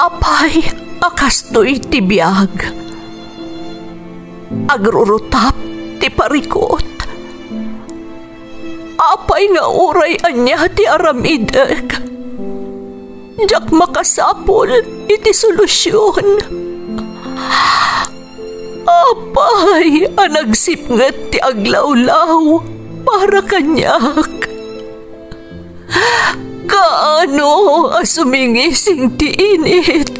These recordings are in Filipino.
Apay, akastoy ti biyag. Agrurutap ti parikot. Apay nga uray anya ti aramidek. Jak makasapol iti solusyon. Apay, anagsipnget ti aglawlaw para kanyak. Kaano asumingising ti init.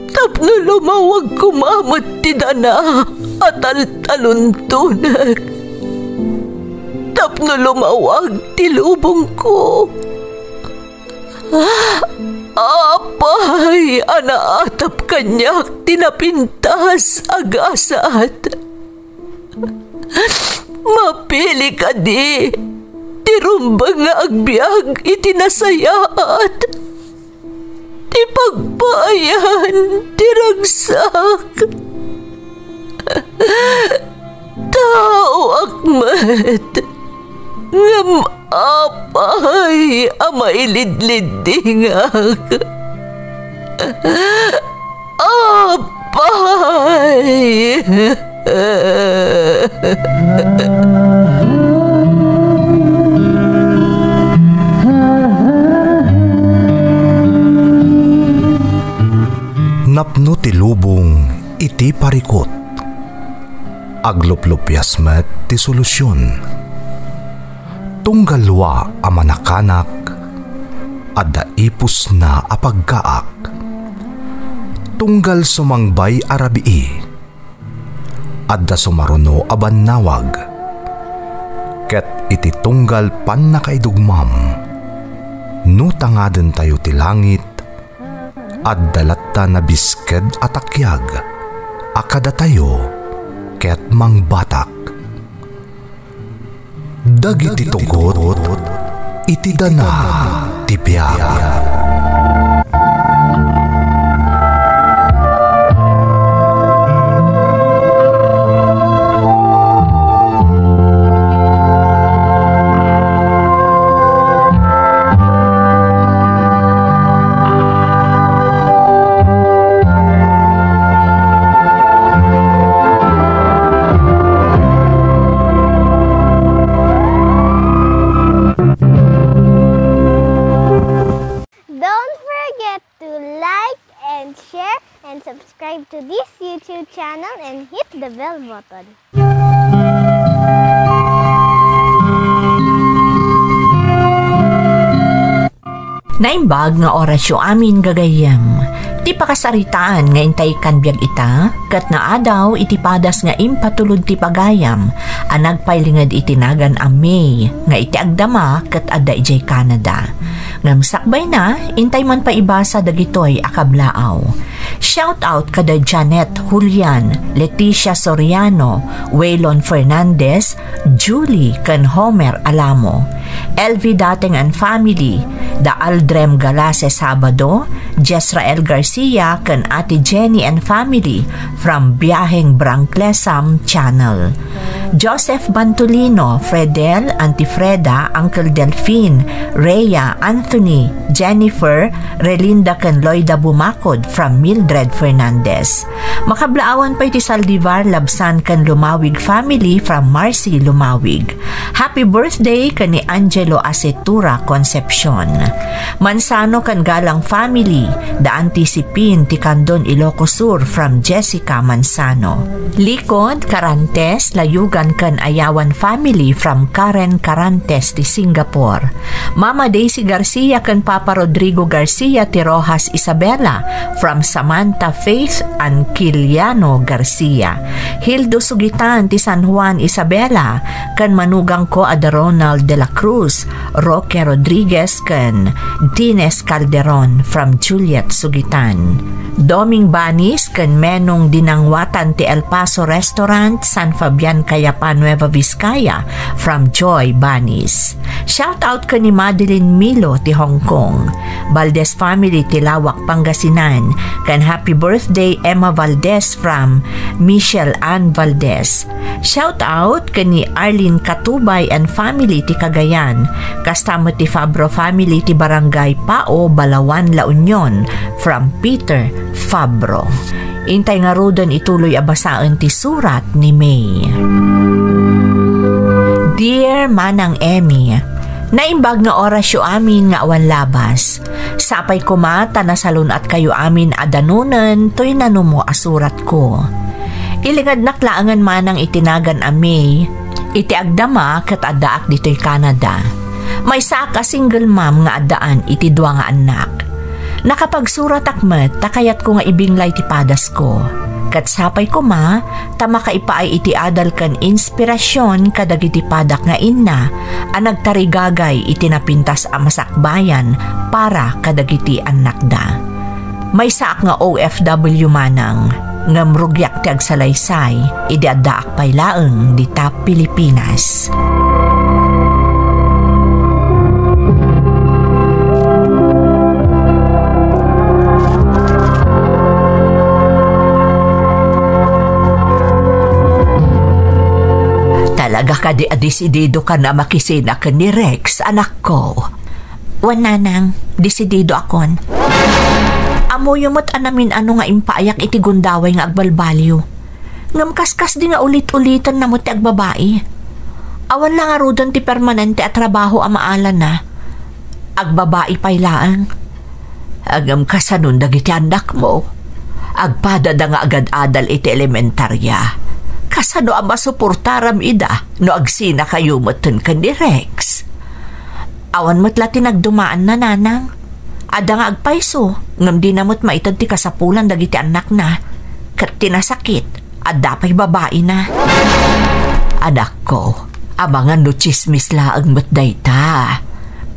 Tapno lumawag kumamot ti dana at taluntunak. Tapno lumawag ti lubong ko. Apay, anaatap kanyak tinapintas agasat. Mapili ka di, tirumbang nga agbyag itinasayaat. Ti pagbayan, tiragsak. Tao akmat, ngam apay, amailidlidingak. Apay. Napno ti lubong iti parikot. Agluplupyas met ti solusyon. Tunggalwa a manakanak adda ipus na apagkaak. Tunggal sumangbay arabii adda sumaruno a bannawag. Ket iti tunggal pan nakaidugmam no tangaden tayo ti langit adda latta na bisked atakyag akada tayo ket mangbatak. Dagiti tugot iti dana ti biag. Subscribe to this YouTube channel and hit the bell button. Naimbag nga orasyo amin gagayam. Ti pakasaritaan nga intay kan biag ita, kat na adaw iti padas nga impatulod ti pagayam, anagpailingad itinagan a May, nga iti agdama kat adda ijay Canada. Ngam sakbay na, intay man pa ibasa dagitoy akablaaw. Shout out kada Janet Julian, Leticia Soriano, Waylon Fernandez, Julie kan Homer Alamo, LV Dating and Family, Da Aldrem Galase Sabado, Jesrael Garcia kan Ate Jenny and Family from Biyaheng Brangklesam Channel, Joseph Bantolino, Fredel, Auntie Freda, Uncle Delphine, Rhea, Anthony, Jennifer, Relinda kan Loida Bumakod from Mildred Fernandez. Makablaawan pa iti Saldivar Labsan kan Lumawig Family from Marcy Lumawig. Happy birthday kan ni Angelo Acetura Concepcion. Mansano kan Galang Family, da Antisipin ti Candon Ilocos Sur from Jessica Mansano. Likod, Carantes, Layugan kan Ayawan Family from Karen Carantes ti Singapore. Mama Daisy Garcia kan Papa Rodrigo Garcia ti Rojas Isabela from Samantha Faith and Kiliano Garcia. Hildo Sugitan ti San Juan Isabela kan manugang ko ada Ronald de la Cruz, Roque Rodriguez kan Dines Calderon from Juliet Sugitan. Doming Banis kan Menong Dinangwatan ti El Paso Restaurant, San Fabian Kaya Payapa, Nueva Vizcaya from Joy Banis. Shout out ka ni Madeline Milo ti Hong Kong. Valdez family ti Lawak, Pangasinan. Kan happy birthday Emma Valdez from Michelle Ann Valdez. Shout out ka ni Arlene Katubay and family ti Cagayan. Kastamo ti Fabro family ti Barangay Pao, Balawan, La Union from Peter Fabro. Intay nga rodon ituloy abasaan ti surat ni May. Dear Manang Emmy, naimbag nga orasyo amin nga awan labas. Sapay kumata na salun at kayo amin adanunan to'y nanumo asurat ko. Ilingad naklaangan manang itinagan a May, iti agdama kat adaak dito'y Canada. May saka single mom nga adaan iti dua nga anak. Nakapagsurat akmet, takayat ko nga ibinglay ti padas ko. Kat sapay ko ma, tama kaipaay iti adal kan inspirasyon kadagiti padak nga inna, ang nagtarigagay iti napintas a masakbayan para kadagiti anak da. May saak nga OFW manang, nga mrugyak ti agsalaysay, idi adaak paylaeng di ta Pilipinas. Talaga ka di adisidido ka na makisina ka ni Rex, anak ko. Wananang, disidido akon. Amo yumot anamin ano nga impaayak iti gundaway nga agbalbalyo. Ngam kaskas di nga ulit-ulitan na mo ti agbabae. Awan lang nga rodon ti permanente at trabaho amaalan na. Agbabae paylaan. Agam kasanun dagiti anak mo. Agpada da nga agad adal iti elementarya. Kasano ang masuportaram ida no agsina kayo moten kan ni Rex. Awan mo't lati nagdumaan na nanang. Ada nga agpaiso, ngam di namot maitad ti kasapulan dagiti anak na. Kat tinasakit, ada pa'y babae na. Anak ko, abangan no chismis laang mo't dayta.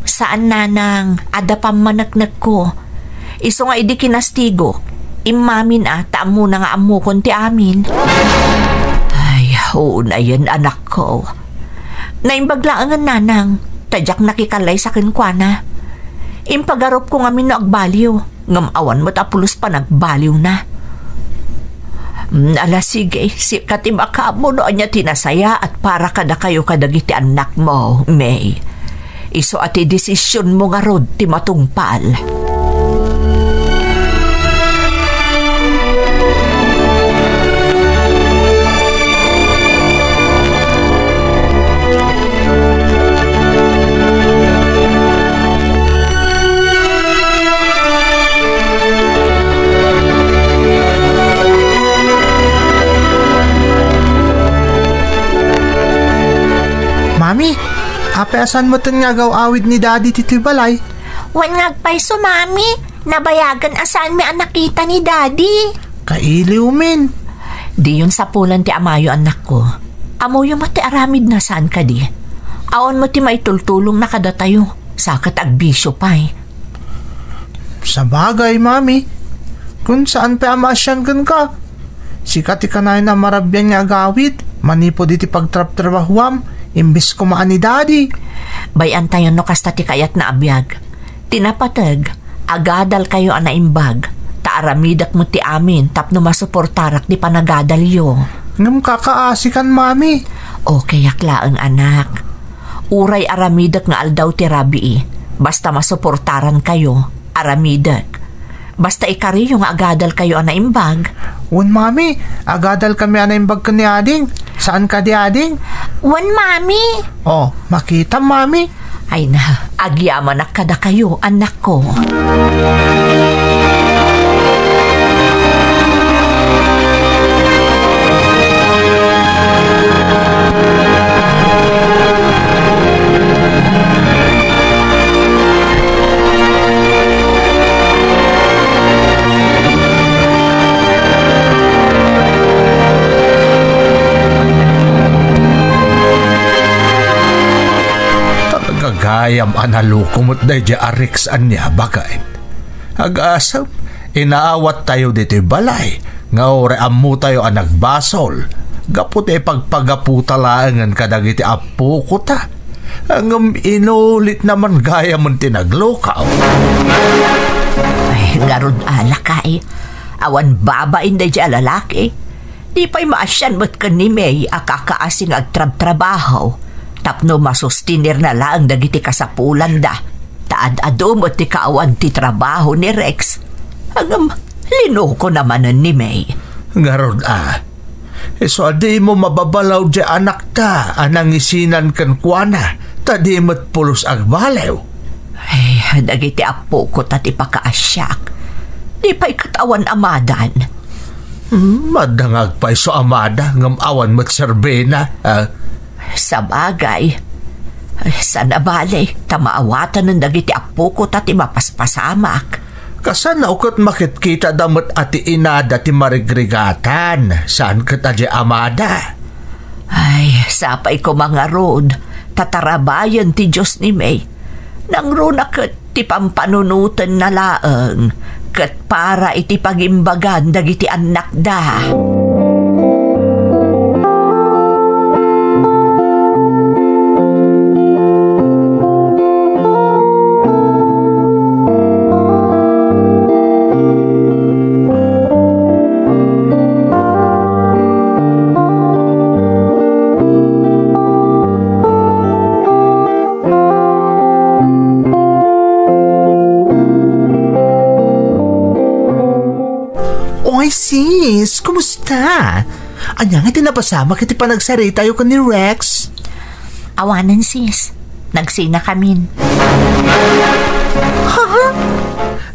Saan nanang, ada pa manaknak ko. Iso nga idi kinastigo, imamin taam mo na nga amo konti amin. Oo na yan, anak ko. Naimbaglaangan nanang, tadyak nakikalay sa kinkwana. Impagarop ko nga no agbaliw, ngam awan mo't apulos pa nagbaliw na. Ala sige, katimaka mo noon niya tinasaya at para kada kayo kadagiti anak mo, May. Iso ati desisyon mo nga rod ti matungpal. Mami, apeasan mo ten nga awid ni Daddy titi balay? Wan ngagpay so, Mami. Nabayagan asan mi ang nakita ni Daddy. Kailiw min. Di yun sa pulan ti amayo anak ko. Amo yung mati aramid na saan ka di. Awan mo ti maitultulong na kada tayo. Sakat agbisyo pa'y. Sa bagay, Mami. Kung saan pa amasyan kan ka? Sikat ikanay na marabyan nga agawid. Manipo diti pagtrap-trabahuam. Imbis kumaan ni Daddy. Bayan tayo no kasta ti kayat na abiyag. Tinapatag, agadal kayo ana imbag. Taaramidak mo ti amin tapno masuportarak di panagadalyo. Ngam kakaasikan, Mami. Okay, aklaan anak. Uray aramidak nga aldaw ti rabi. Basta masuportaran kayo, aramidak. Basta ikariyo nga agadal kayo ana imbag. Wan, Mami, agadal kami ana imbag ka ni Ading. Saan ka di Ading? Wan, Mami. Oh, makita, Mami. Ay na, agyaman na kada kayo, anak ko. Gayam analukumot day di Arix anya bagay. Ag-asap, inaawat tayo dito balay. Nga ore amu tayo ang nagbasol. Gapot pagpagaputalangan ka dagiti apo ko ta. Ang inulit naman gaya mong tinaglokaw. Ay, garod alak ka eh. Awan babain da dyan lalaki. Di pa'y maasyan mo't ka ni May akakaasing agtrab-trabaho. Tapno masustinir na lang dagiti kasapulan da. Taad-ado mo't ti kaawan ti trabaho ni Rex. Hanggang linoko naman ni May. Garod so adi mo mababalaw di anak ta. Anang isinan kan kuana. Tadi mo't pulos agbalew. Ay, dagiti apo ko tati pakaasyak. Di pa'y katawan amadan. Madangag pa'y so amada ngam awan mo't serbena. Sa bagay, sana bale, tamaawatan ng dagiti apo ko tati mapaspasamak. Kasan na ukot makitkita damot ati inada ti marigrigatan. Saan ka tadya amada? Ay, sapay ko mga rod, tatarabayan ti Diyos ni May. Nang runa kat ti pampanunutan na laeng, kat para iti pagimbagan dagiti anak da. Oy sis, kumusta? Anya nga tinapasama kiti panagsari tayo ka ni Rex? Awanan sis, nagsina kamin. Ha?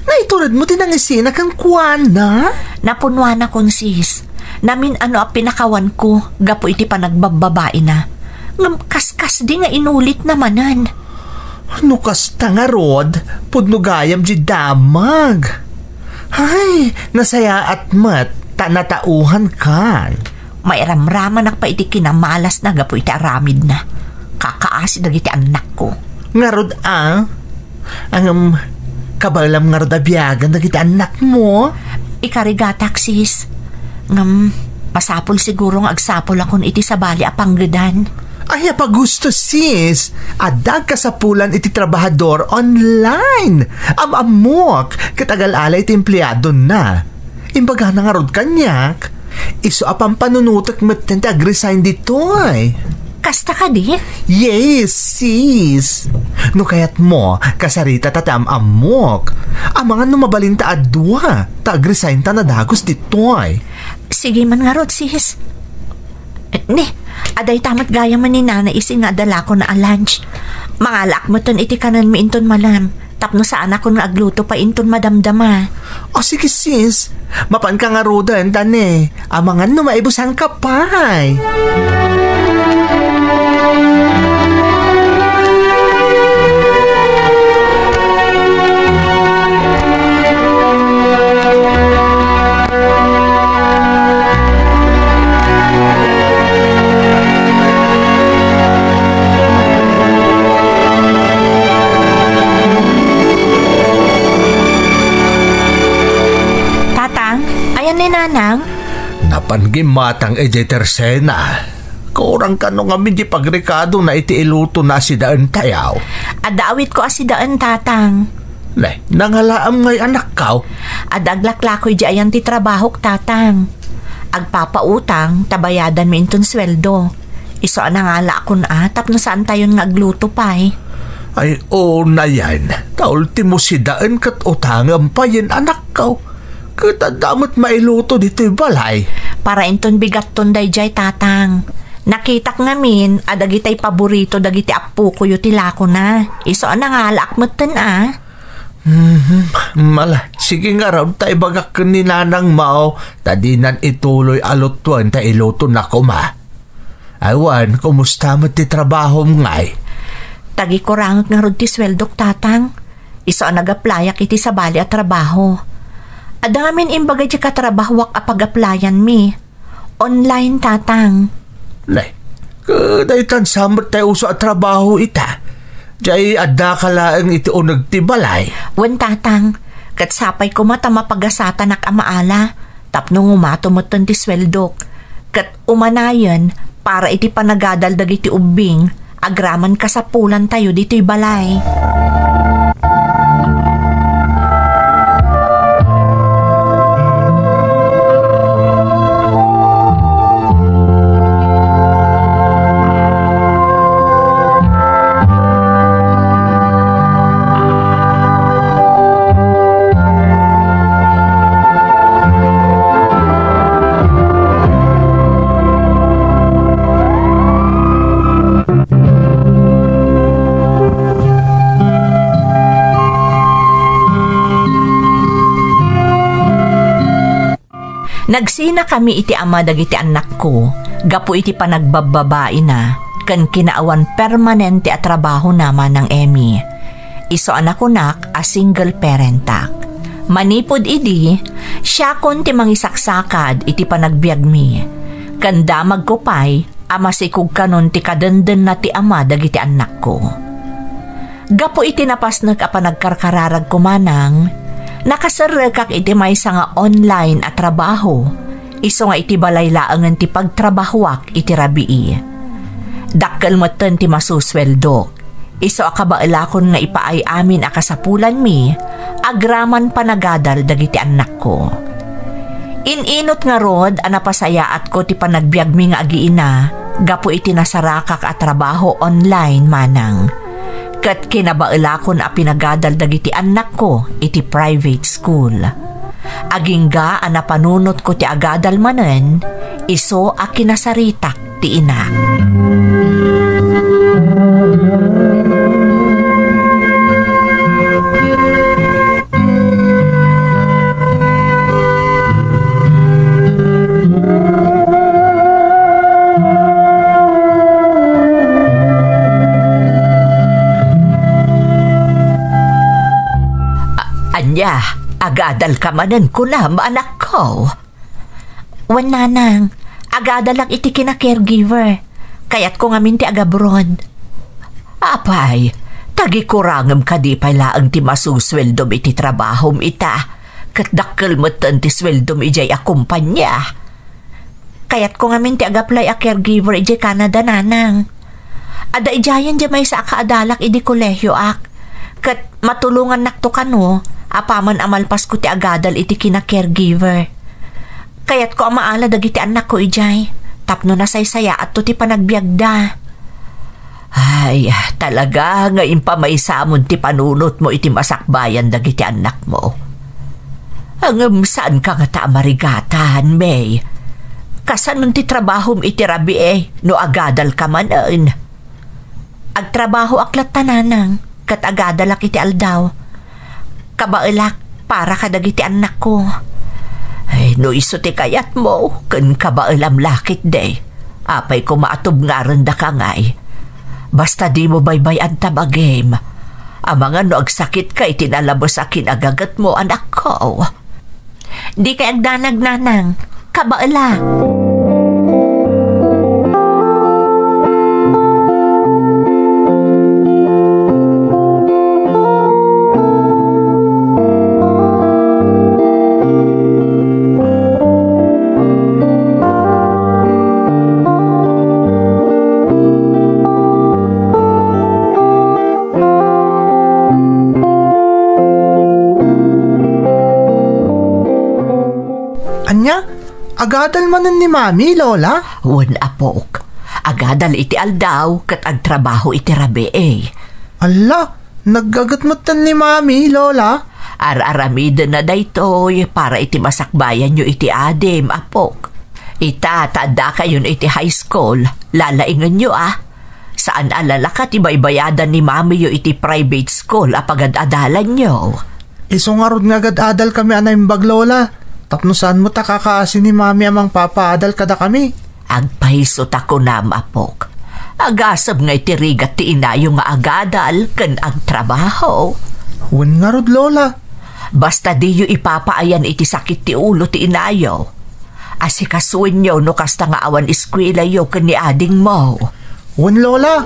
Naitulad mo tinangisina kang kuana? Napunwan akong sis. Namin ano ang pinakawan ko, gapo iti panagbababae na. Ngam kaskas di nga inulit namanan. Ano kasta nga rod, pudno gayam di damag. Ay, nasaya at mat, tanatauhan kan. May ramraman ak pa iti kinamalas na gapo iti aramid na. Kakaasi dagiti anak ko. Nga rod ang kabalam nga rod abiyagan dagiti anak mo. Ikarigatak sis. Ngam, pasapol siguro nga agsapol akon iti sabali apanggedan. Ay, pagusto sis. Adag kasapulan iti trabahador online. Amok, katagal-alay iti empleyado na. Imbaga na nga rod kanyak. Iso apang panunutok met ti ag-resign dito ay. Kasta ka di? Yes, sis. No kayat mo, kasarita tatam amok. Amangan no mabalinta adwa. Ta-ag-resign ta na dagos dito ay. Sige man nga rod sis. Ne, aday tamat gaya man ni nana isi nga dala ko na lunch. Mangalak mo ton iti kanan mi inton malam. Tapno saan ako nga agluto pa inton madamdama. O sige sis, mapan ka nga rodan tane. Amangan no maibusan ka pa'y. Nanang? Napangimatang Tersena. Kurang ka nung amin di pagrikado na iti iluto na si daan tayaw. Adawit ko asi daan tatang. Le, nangalaam ngay anak ka. Adaglaklakoy di ayan ti trabahok tatang. Agpapautang, tabayadan mi inton sweldo. Iso anangala akon tapno saan tayon nga agluto pa'y. Ay, na yan. Taulti mo si daan kat utangam pa yan anak ka. Katadamot mailuto dito balay. Para inton bigat ton dayjay tatang. Nakitak namin, adagitay paborito dagiti apo ko yutila ko na. Iso nangalak mo tan Mala, sige nga raw tayo bagak ni nanang mao. Tadinan ituloy alutuan ta iluto na ko ma. Awan, kumusta mo ti trabaho ngay? Tagi ko rangot nga rod ti sweldok tatang. Iso nagaplayak iti sa bali at trabaho. Adamin imbaga di katrabahwak apag-applyan mi. Online tatang. Lay, kadaytan samot tayo uso at trabaho ita. Diyay adda ka laang iti o nagtibalay. Wen tatang, katsapay ko mata mapagasatan ak amaala. Tapno ngumato mo ton ti sweldok. Kat umanayan para iti panagadal dagiti ubing, agraman kasapulan tayo dito'y balay. Nagsina kami iti ama dagiti anak ko, gapo iti panagbababae na, kan kinaawan permanente at trabaho naman ng Emmy. Iso anak ko nak a single parentak. Manipod idi, siya kon ti mangisaksakad iti panagbiag mi. Kanda magkupay, ama sikog kanon ti kadenden na ti ama dagiti anak ko. Gapo iti napasnek a panagkarkararag kumanang, nakasarekak iti maysa nga online at trabaho. Iso nga iti balay laangan ti pagtrabahuak iti rabii. Dakkel moten ti masusweldo. Iso akabailakon nga ipaay amin akasapulan mi, agraman panagadal dagiti anak ko. Ininot nga rod anapasayaat ko ti panagbiag mi nga agiina, gapo iti nasarakak at trabaho online manang. Kat kinabailakon a pinagadal dagiti anak ko iti private school. Agingga a napanunot ko ti agadal manen, iso a kinasaritak ti ina. Anya, agadal ka manen ko na, anak ko. Wan nanang, agadal lang iti kina-caregiver. Kaya't ko ngamin ti agabroad. Apay, tagikurangam ka di pala ang ti masusweldom iti trabahom ita. Kat dakkel moten ti sweldom ijay akumpanya. Kaya't ko ngamin ti agaplay a caregiver ijay Canada nanang. Ada ijayan di may sa akaadalak idi kolehyo ak. Kat matulungan nakto kano, apaman amalpas ko ti agadal iti kina-caregiver. Kaya't ko amaala dagiti anak ko ijay. Tapno na saysaya at to ti panagbiagda. Ay, talaga nga impamaisamon ti panunot mo iti masakbayan dagiti anak mo. Ang saan ka nga taamarigatan, May? Kasanon ti trabahom iti rabi no agadal ka manan. Agtrabaho aklat tananang, kat agadalak iti aldaw. Kabailak para kadagiti anak ko. Ay, no iso ti kayat mo, kan kabailam lakit de. Apay ko maatob nga randa ka ngay. Basta di mo baybayan tabagim. Amanga no agsakit ka itinalabos akin agagat mo, anak ko. Di kay agdanag nanang, kabaila. Anya, agadal manen ni mami, lola? Wan apok. Agadal iti aldaw kat agtrabaho iti rabi Ala, naggagat moten ni mami, lola? Ar-aramid na daytoy para iti masakbayan nyo iti adim, apok. Itatada kayon iti high school, lalaingan nyo Saan alala ka ti baybayadan ni mami yo iti private school apagad-adalan nyo? Iso nga rod nga agad-adal kami anaimbag, lola. Tapno saan mo takakaasi ni mami amang papaadal kada kami? Agpahiso tako na, apok. Agasab nga itirigat ti inayo nga agadal kan agtrabaho. Wan nga rod, lola. Basta di yu ipapaayan iti sakit ti ulo ti inayo. Asikasuin nyo no kasta nga awan iskwela yo kan ni ading mo. Wan, lola.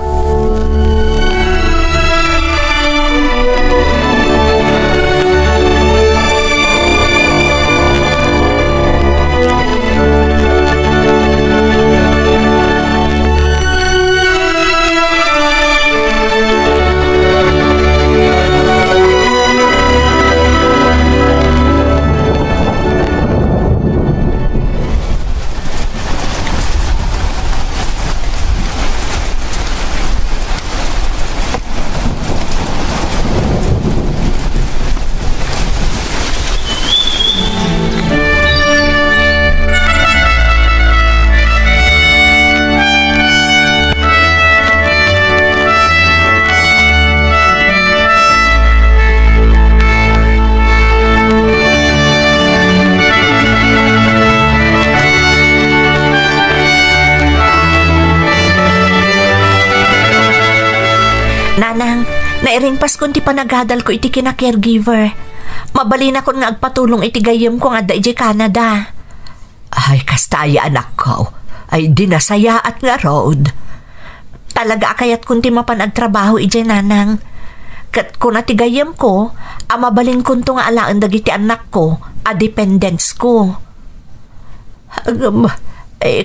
Nairing paskon ti panagadal ko iti kina-caregiver. Mabalin ako nga agpatulong iti gayem ko nga da iti Canada. Ay, kastaya anak ko. Ay, dinasayaat nga road. Talaga akayat kun ti mapanagtrabaho iti nanang. Kat kun natigayem ko, mabalin kun to nga alaan dagiti anak ko, dependents ko.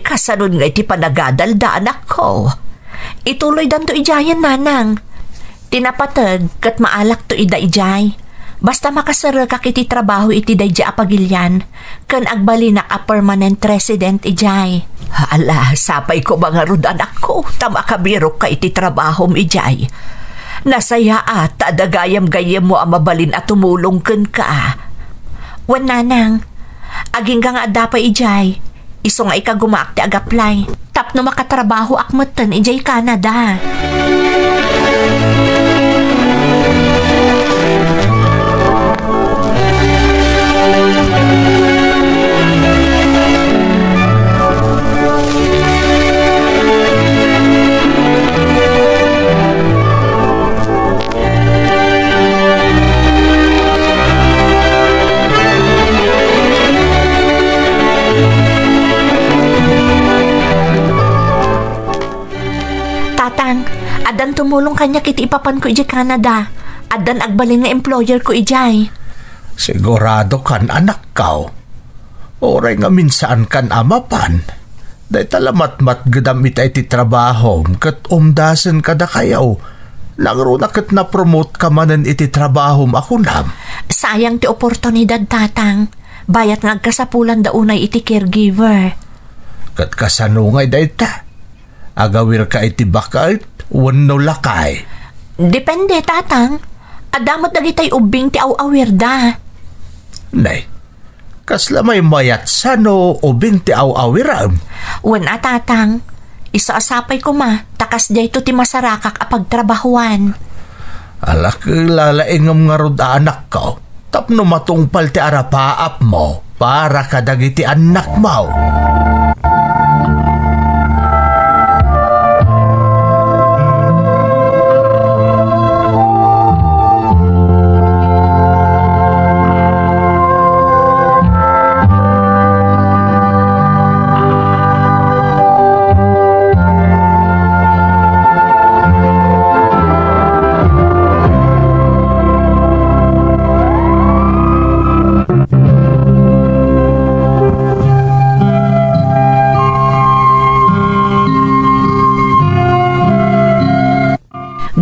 Kasanod nga iti panagadal da anak ko. Ituloy dan to ijayan nanang. Tinapatag kat maalak to ida ijay. Basta makasara kak iti trabaho iti dayja apagilyan, kan agbalinak a permanent resident ijay. Hala, sapay ko mga rod anak ko, tama kabirok ka iti trabaho ijay. Nasaya at adagayam-gayam mo mabalin at tumulong ken ka. Wan nanang, aging ka nga adapay ijay. Iso nga ikagumaak ti ag-apply. Tapno makatrabaho akmatan ijay Canada. Adan tumulong kanya kiti ipapan ko ijay Canada. Adan agbalin nga employer ko ijay. Sigurado kan anak kao. Oray nga minsan kan amapan. Day talamat-mat gadam ita iti trabaho kat umdasan kada kayaw. Langro na kat na-promote ka manan iti trabaho ako nam. Sayang ti oportunidad tatang. Bayat nga agkasapulan daunay iti caregiver. Kat kasanungay day ta. Agawir ka iti bakait. Wano lakay. Depende, tatang. Adamot dagitay ubing ti aw-awir da. Nay, kasla may mayat sano ubing ti aw-awiram. Wan tatang. Isaasapay ko takas day to ti masarakak apagtrabahuan. Alak lalaingam nga rod anak ko. Tapno matungpal ti arapaap mo para kadagiti anak mo.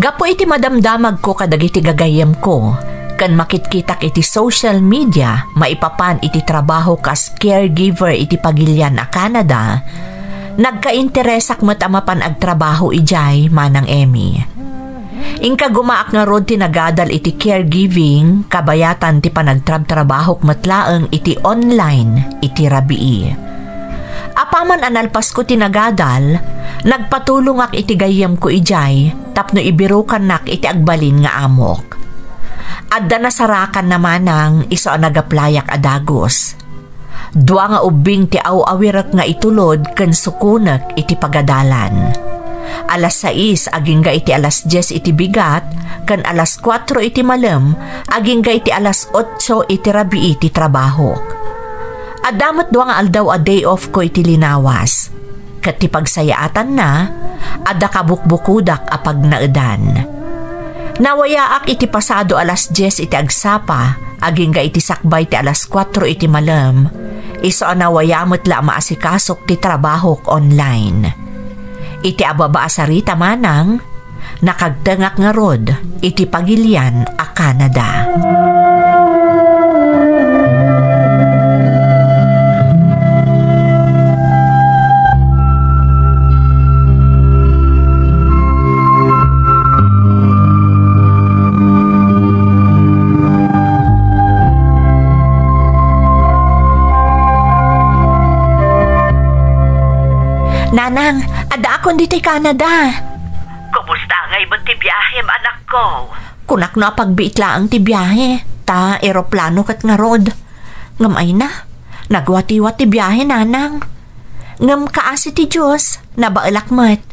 Gapo iti madamdamag ko kadagiti gagayem ko. Kan makitkitak iti social media, maipapan iti trabaho kas caregiver iti pagilyan a Canada, nagka-interesak matamapan agtrabaho ijay manang Emmy. Ingka gumaak nga rod tinagadal iti caregiving, kabayatan ti panagtrab-trabahok matlaeng iti online iti rabii. Apaman analpas ko tinagadal, nagpatulong ak iti gayem ko ijay, tapno ibirukan nak iti agbalin nga amok. Adda nasarakan naman ng iso nagaplayak adagos. Dua nga ubing ti aw-awirak nga itulod ken sukunak iti pagadalan. Alas 6 aging ga iti alas 10 iti bigat, ken alas 4 iti malem, aging ga iti alas 8 iti rabii iti trabahok. Adamot dua nga aldaw a day off ko iti linawas. Kat ti pagsayaatan na, adda kabukbukudak apag naedan. Nawayaak iti pasado alas 10 iti agsapa, aging ga iti sakbay ti alas 4 iti malam. Iso nawayamot la maasikasok ti trabahok online. Iti ababa asarita manang, nakagtengak nga rod iti pagilyan a Canada. Nanang, ada akong dito Canada. Kumusta ngay mo ti biyahe, anak ko? Kunak na pagbiit laang ti biyahe. Ta, eroplano kat nga rod. Ngamay na, nagwati-wat ti biyahe, nanang. Ngam kaasi ti Diyos, nabaalak mat.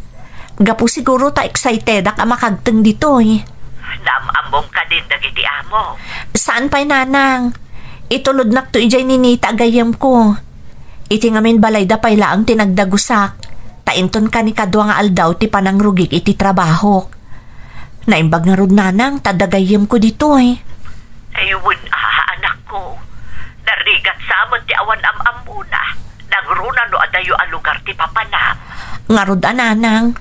Gapu siguro ta excited ak makagteng dito eh. Namamong ka din dagiti amo. Saan pa'y nanang? Itulod nak to ijay ninita agayam ko. Iti ngamin balay da pa'y laang tinagdagusak. Tainton ka ni kadwa nga aldaw ti panangrugik iti trabaho. Naimbag nga rod nanang, tadagayam ko dito eh. Ayun anak ko. Narigat sa amon ti awan amuna. Nagruna no adayo a lugar ti papanam. Nga rod nanang.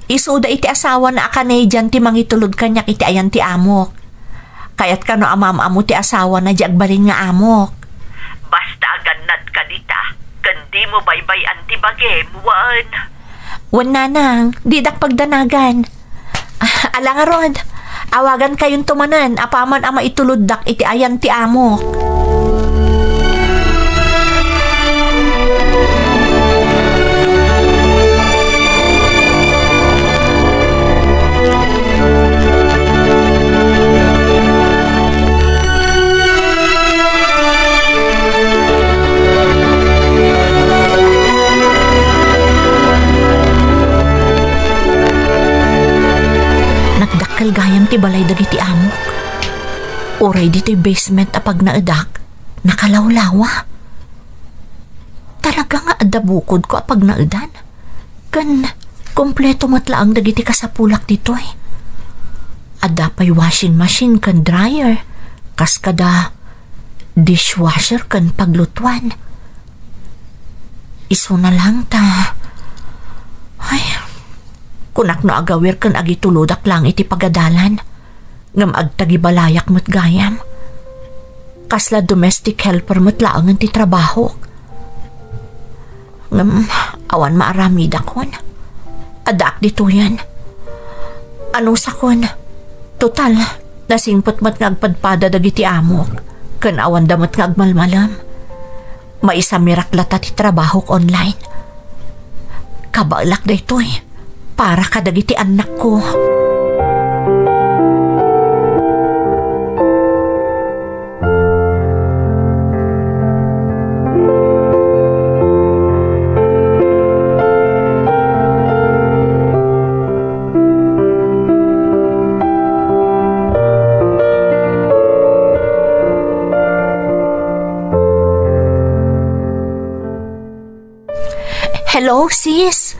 Isuda iti asawa na Canadian ti mangitulod kanyak iti ayan ti amok. Kayat ka no amam-amo ti asawa na di agbalin nga amok. Basta aganad ka dita. Kandi mo baybayan ti bagem, wan. Wan nanang, di dak pagdanagan. Ala nga rod, awagan kayong tumanan, apaman ama itulod dak iti ayan ti amok. Gayam ti balay dagiti amok. Oray dito'y basement apag naadak, nakalawlawa. Talaga nga adabukod ko apag naadan. Kan, kompleto matlaang dagiti kasapulak dito'y. Ada pa'y washing machine kan dryer, kas kada dishwasher kan paglutuan. Iso na lang ta. Ay, kunak no agawir kan agituludak lang iti pagadalan. Ngam agtagibalayak mo't gayam. Kasla domestic helper mo't laangan ti trabaho. Ngam awan maaramid akon. Adak dito yan. Ano sakon? Total, nasingpot mat ngagpadpada dagiti amok. Kan awan damat ngagmalmalam. Maisa miraklata ti trabaho online. Kabalak da ito eh. Para kadagiti anak ko. Hello, sis?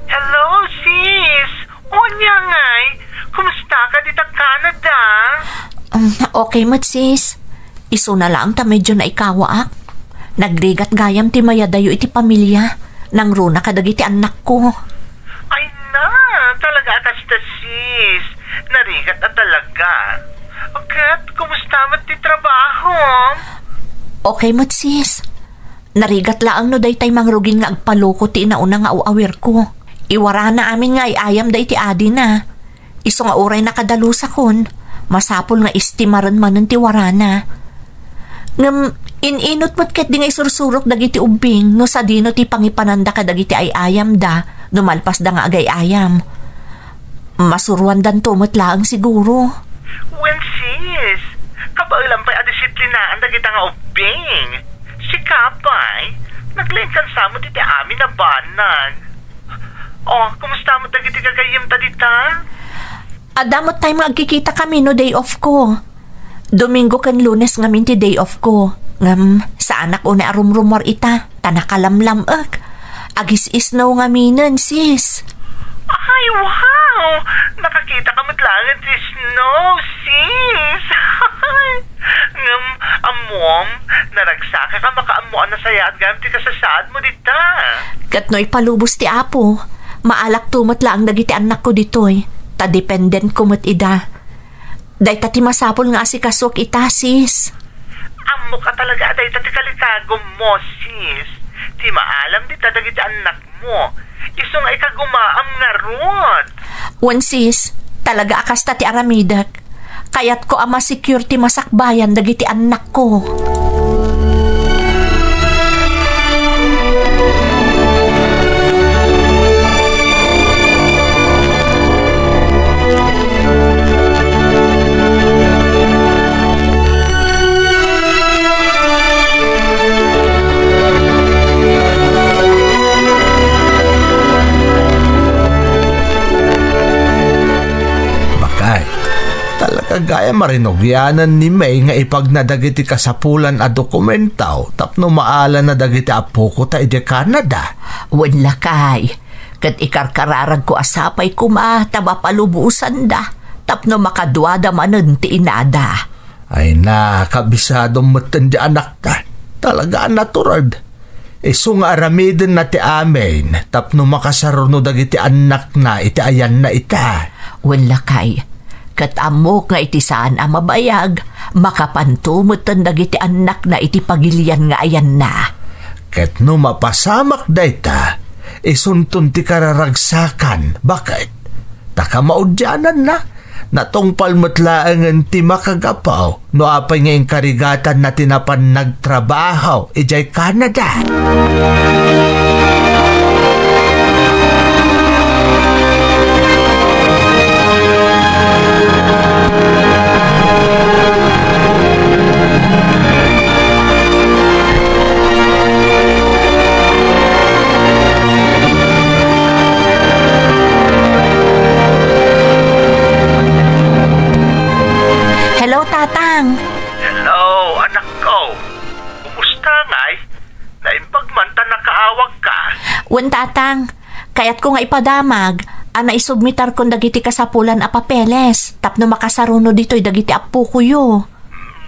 Hello, sis! Unya ngay! Kumusta ka dito Canada? Okay mat, sis. Iso na lang ta medyo na ikawaak. Nagrigat gayam ti mayadayo iti pamilya. Nang runa kadagiti anak ko. Ay na! Talaga kasta, sis! Narigat na talaga. Okay, kumusta mat ti trabaho? Okay mat, sis. Narigat laang no daytay mangrugin nga agpaloko ti inauna nga uawir ko. Iwara na amin nga iayam day ti adi na. Iso nga uray nakadalusa kon. Masapol nga istimaran manen ti warana. Ngam ininot mo't ket di nga isursurok dagiti ubing no sa dino ti pangipananda ka dagiti ay ayam da numalpas da nga agay ayam. Masuruan dan tumot laang siguro. Well, sis, kabailan pa'y adisiplinaan dagiti nga ubing. Si Kapay, naglenkan sa mo diti amin na banag. Oh, kumusta mo dagiti kagayim ta dita? Adamot tayo magkikita kami no day off ko. Domingo kan Lunes ngamin ti day off ko. Ngam, sa anak o na arumrumor ita, tanakalamlam agis-is no ngaminan, sis. Ay, wow! Nakakita ka matlangan si Snow, sis! Ngam, amom, naragsaka ka makaamuan na saya at gamit ka sa saad mo dita. Katno'y palubos ti apo. Maalak tumat lang dagiti anak ko dito'y. Ta-dependent ko mat ida. Day tati masapol nga asikasok ita, sis. Amo ka talaga, day tati kalikagom mo, sis. Di maalam dita dagiti anak mo. Iso nga ikagumaam nga rod. Wan, sis, talaga akas tati aramidak. Kayat ko ama security masakbayan dagiti anak ko. Tay marinogyanan ni May nga ipag nadagiti kasapulan a dokumentaw tapno maala na dagiti apo ko ta iti Canada. Wan lakay, kat ikarkararag ko asapay kuma taba palubusan da, tapno makadwada manen ti inada. Ay na, kabisado matan di anak ta. Talaga naturad. Iso nga aramidin na ti amin, tapno makasaruno dagiti anak na iti ayan na ita. Wan lakay, kat amok nga iti saan ang mabayag, makapantumatan dagiti anak na iti pagilian nga ayan na. Ket no mapasamak dayta, isuntun ti kararagsakan. Bakit? Taka maudyanan na. Natungpal matlaangan ti makagapaw no apay ngayong karigatan na tinapan nagtrabaho ijay Canada. Tatang. Hello, anak ko. Kumusta ngay? Naimpagmanta nakaawag ka. Wan tatang, kayat ko nga ipadamag, ana isubmitar kong dagiti kasapulan a papeles, tapno makasaruno dito'y dagiti apo ko yo.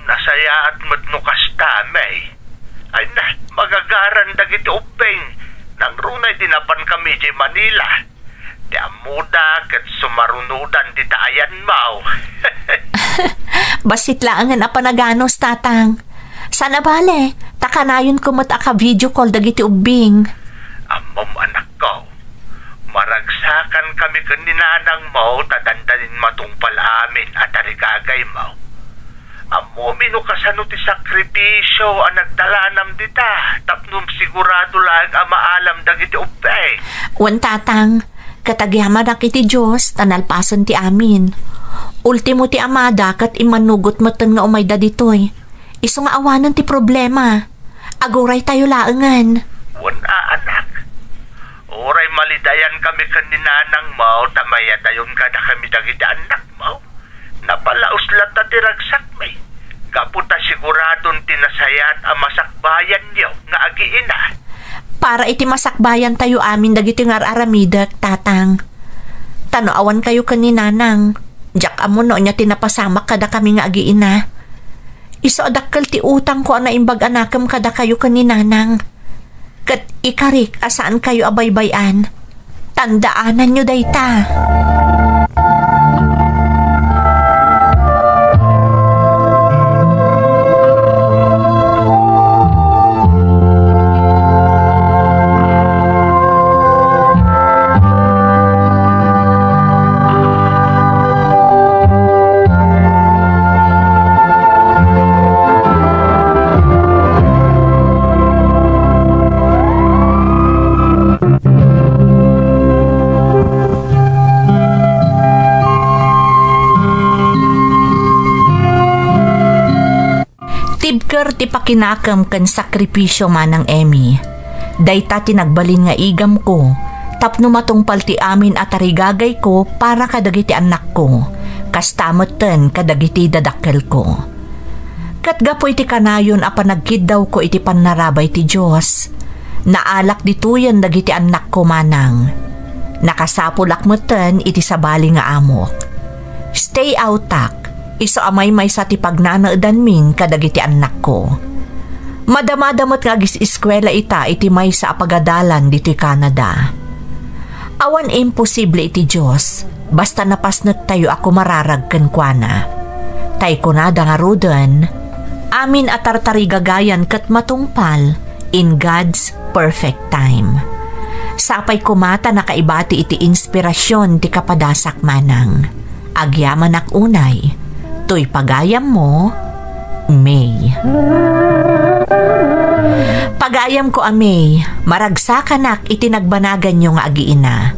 Nasaya at matnukas May. Ay na, magagaran dagiti upeng. Nang runay dinapan kami di Manila. Di amuda kat sumarunudan di taayan mau. Basit laangan a panaganos, tatang. Sana bale, takanayon ko mat aka video call dagiti ubing. Amom anak ko, maragsakan kami kaninanang mo, tadandanin matungpal amin at arigagay mo. Amo minukasano ti sakripisyo ang nagdalanam dita, tapnum sigurado lang ang maalam dagiti ubing. Wan tatang, katagyaman na kiti Diyos, tanalpasan ti amin. Ultimo ti amada kat imanugot matan nga umayda ditoy. Iso nga awanan ti problema. Aguray tayo laangan. Wala anak. Oray malidayan kami kaninanang mo, tamaya dayon ka na kami dagiti anak mo. Napalauslat na tiragsak may. Kaputa siguradon tinasayat ang masakbayan niyo nga agiina. Para iti masakbayan tayo amin dagiti ngar aramidak, tatang. Tanoawan kayo kaninanang. Diyak amo no niya tinapasamak kada kami nga agiina. Iso adakkel ti utang ko na imbag anakam kada kayo kaninanang. Kat ikarik asaan kayo abaybayan. Tandaanan nyo dayta. Tibker ti pakinakam ken sakripisyo manang Emmy. Dayta tinagbalin nga igam ko, tapno matungpal ti amin at arigagay ko para kadagiti anak ko, kastamoten kadagiti dadakkel ko. Katgapo iti kanayon a panagkid daw ko iti panarabay ti Diyos. Naalak dituyan dagiti anak ko manang. Nakasapulak meten iti sabali nga amok. Stay out tak. Iso amay may sa ti pagnanaadan min kadagiti anak ko. Madamadamot nga agis eskwela ita iti may sa apagadalan diti Canada. Awan imposible iti Diyos, basta napasnet tayo ako mararag kenkwana. Tay kunada nga rudan, amin atartari gagayan ket matungpal in God's perfect time. Sapay kumata nakaibati iti inspirasyon ti kapadasak manang. Agyaman ak unay, to'y pagayam mo, May. Pagayam ko May, maragsakan iti nagbanagan nyo nga agiina.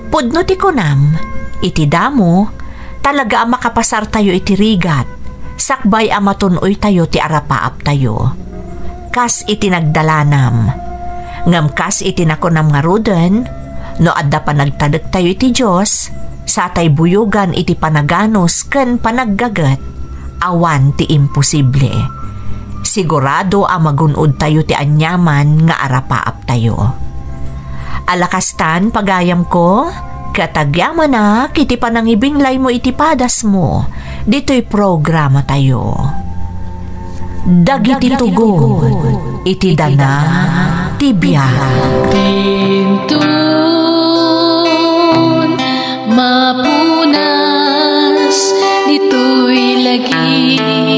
Pudno ti kunam, iti damo, talaga ang makapasar tayo iti rigat, sakbay ang matunoy tayo ti arapaap tayo. Kas iti nagdalanam, ngam kas iti nakunam nga ruden, no adda pa nagtadag tayo iti Diyos, sa tay buyugan iti panaganos ken panaggagat, awan ti imposible. Sigurado ang magunod tayo ti anyaman nga arapaap tayo. Alakastan pagayam ko, katagyaman na kiti panangibinglay mo itipadas mo, dito'y programa tayo. Dagiti tugon, iti dana, tibiyag. Tintun, mapunas, dito'y lagi